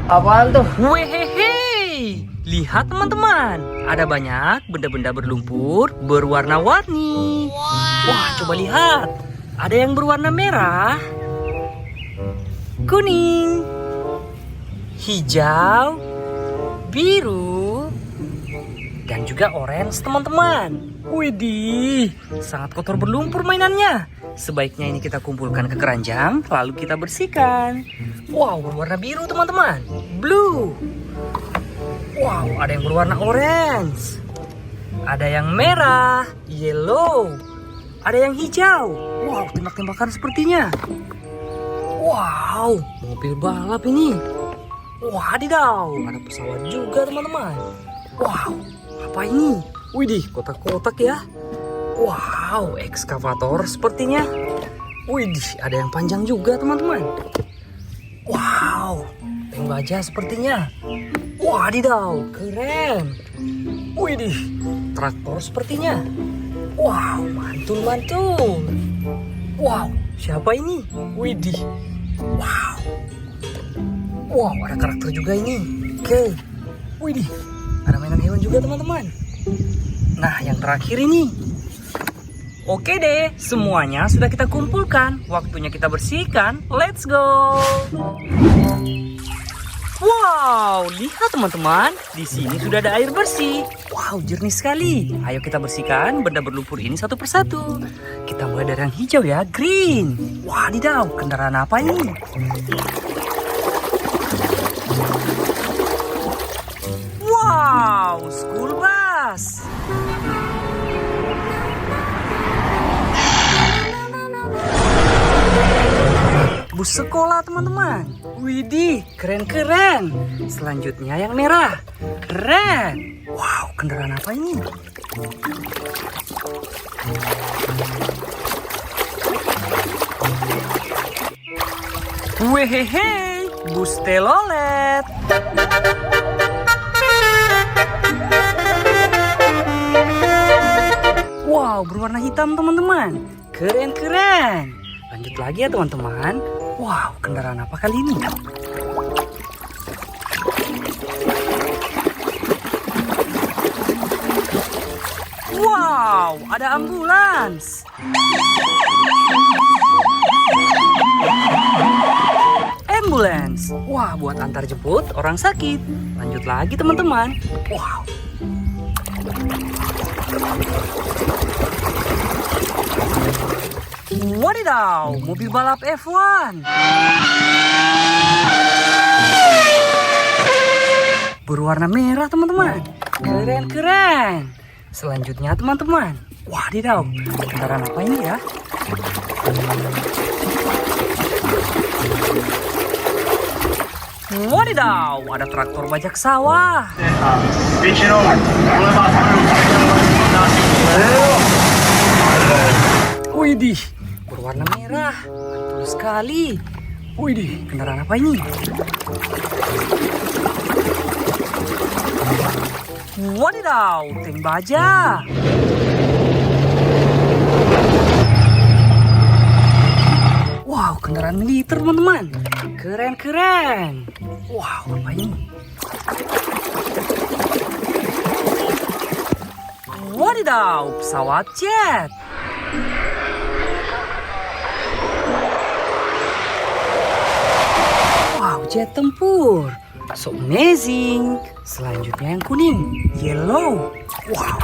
Apaan tuh? Wehehe, lihat teman-teman, ada banyak benda-benda berlumpur berwarna-warni. Wah, coba lihat, ada yang berwarna merah, kuning, hijau, biru, dan juga orange teman-teman. Widih, sangat kotor berlumpur mainannya. Sebaiknya ini kita kumpulkan ke keranjang, lalu kita bersihkan. Wow, berwarna biru teman-teman, blue. Wow, ada yang berwarna orange, ada yang merah, yellow, ada yang hijau. Wow, tembak-tembakan sepertinya. Wow, mobil balap ini. Wadidaw, ada pesawat juga teman-teman. Wow, apa ini? Widih, kotak-kotak ya. Wow, ekskavator sepertinya. Widih, ada yang panjang juga teman-teman. Wow, tank baja sepertinya. Wadidaw, keren. Widih, traktor sepertinya. Wow, mantul-mantul. Wow, siapa ini? Widih. Wow. Wow, ada karakter juga ini. Oke. Widih, ada mainan hewan juga teman-teman. Nah, yang terakhir ini. Oke deh, semuanya sudah kita kumpulkan. Waktunya kita bersihkan. Let's go. Wow, lihat teman-teman. Di sini sudah ada air bersih. Wow, jernih sekali. Ayo kita bersihkan benda berlumpur ini satu persatu. Kita mulai dari yang hijau ya, green. Wadidaw, kendaraan apa ini? Wow, school bus. Bus sekolah teman-teman. Widih, keren-keren. Selanjutnya yang merah, red. Wow, kendaraan apa ini? Wehehe, bus telolet. Wow, berwarna hitam teman-teman. Keren-keren. Lanjut lagi ya teman-teman. Wow, kendaraan apa kali ini? Wow, ada ambulans. Ambulans. Wah, buat antar jemput orang sakit. Lanjut lagi teman-teman. Wow. Wadidaw, mobil balap F1. Berwarna merah teman-teman. Keren-keren. Selanjutnya teman-teman. Wadidaw, kendaraan apa ini ya? Wadidaw, ada traktor bajak sawah. Widih, berwarna merah, mantul sekali. Widih, kendaraan apa ini? Wadidaw, tank baja. Wow, kendaraan militer teman-teman. Keren-keren. Wow, apa ini? Wadidaw, pesawat jet. Wow, jet tempur. So amazing. Selanjutnya yang kuning, yellow. Wow.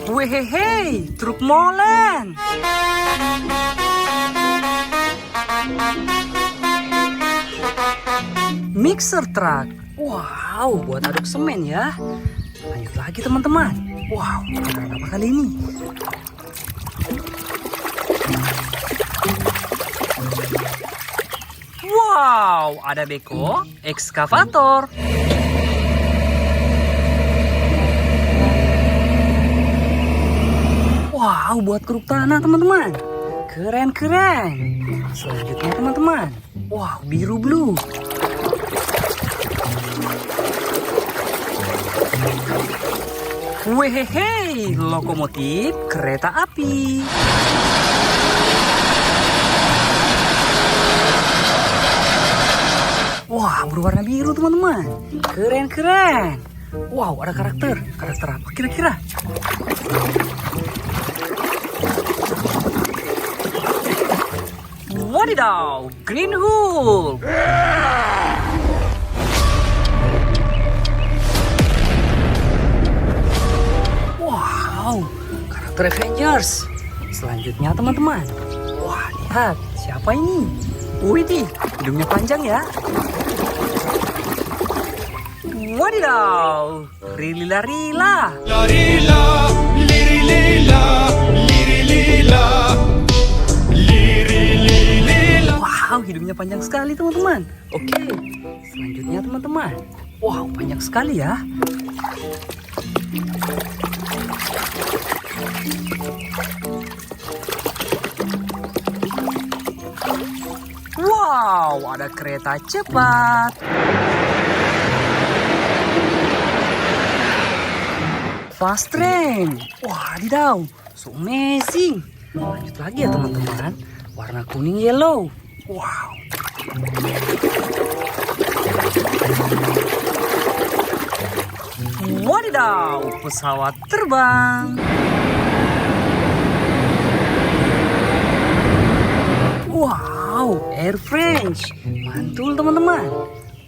Wehehe, truk molen. Mixer truck. Wow, buat aduk semen ya. Lanjut lagi teman-teman. Wow, kendaraan apa kali ini? Wow, ada beko, ekskavator. Wow, buat keruk tanah teman-teman. Keren-keren. Selanjutnya teman-teman. Wow, biru blue. Wehehe, lokomotif kereta api. berwarna biru teman-teman. Keren. Wow, ada karakter. Karakter apa kira-kira? Wadidaw, Green Hulk. Wow, karakter Avengers. Selanjutnya teman-teman. Wah, lihat siapa ini? Widih, hidungnya panjang ya. Wadidaw, Rila. Wow, hidungnya panjang sekali teman-teman. Oke, selanjutnya teman-teman. Wow, panjang sekali ya. Wow, ada kereta cepat. Fast train. Wadidaw, so amazing. Lanjut lagi ya teman-teman. Warna kuning yellow. Wow. Wadidaw, pesawat terbang. Wow, Air French. Mantul teman-teman.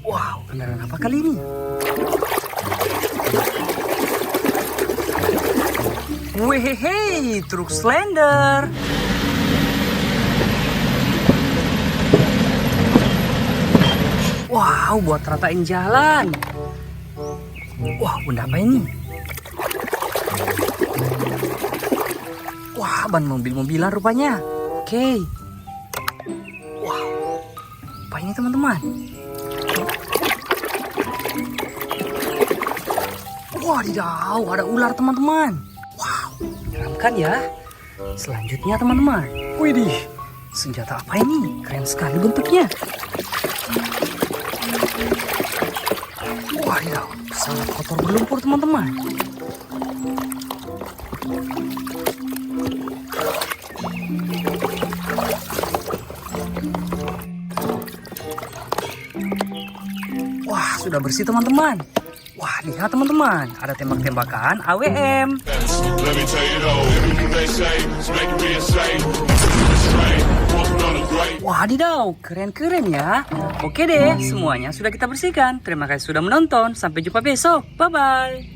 Wow, kendaraan apa kali ini? Wehehe, truk Slender. Wow, buat ratain jalan. Wah, benda apa ini? Wah, ban mobil-mobilan rupanya. Oke. Wow, apa ini teman-teman? Wadidaw, ada ular teman-teman. Wow, menyeramkan ya. Selanjutnya teman-teman. Widih, senjata apa ini? Keren sekali bentuknya. Wadidaw, sangat kotor berlumpur teman-teman. Wah, sudah bersih teman-teman. Wah, lihat teman-teman, ada tembak-tembakan AWM. Wadidaw, keren-keren ya. Oke deh, semuanya sudah kita bersihkan. Terima kasih sudah menonton. Sampai jumpa besok. Bye-bye.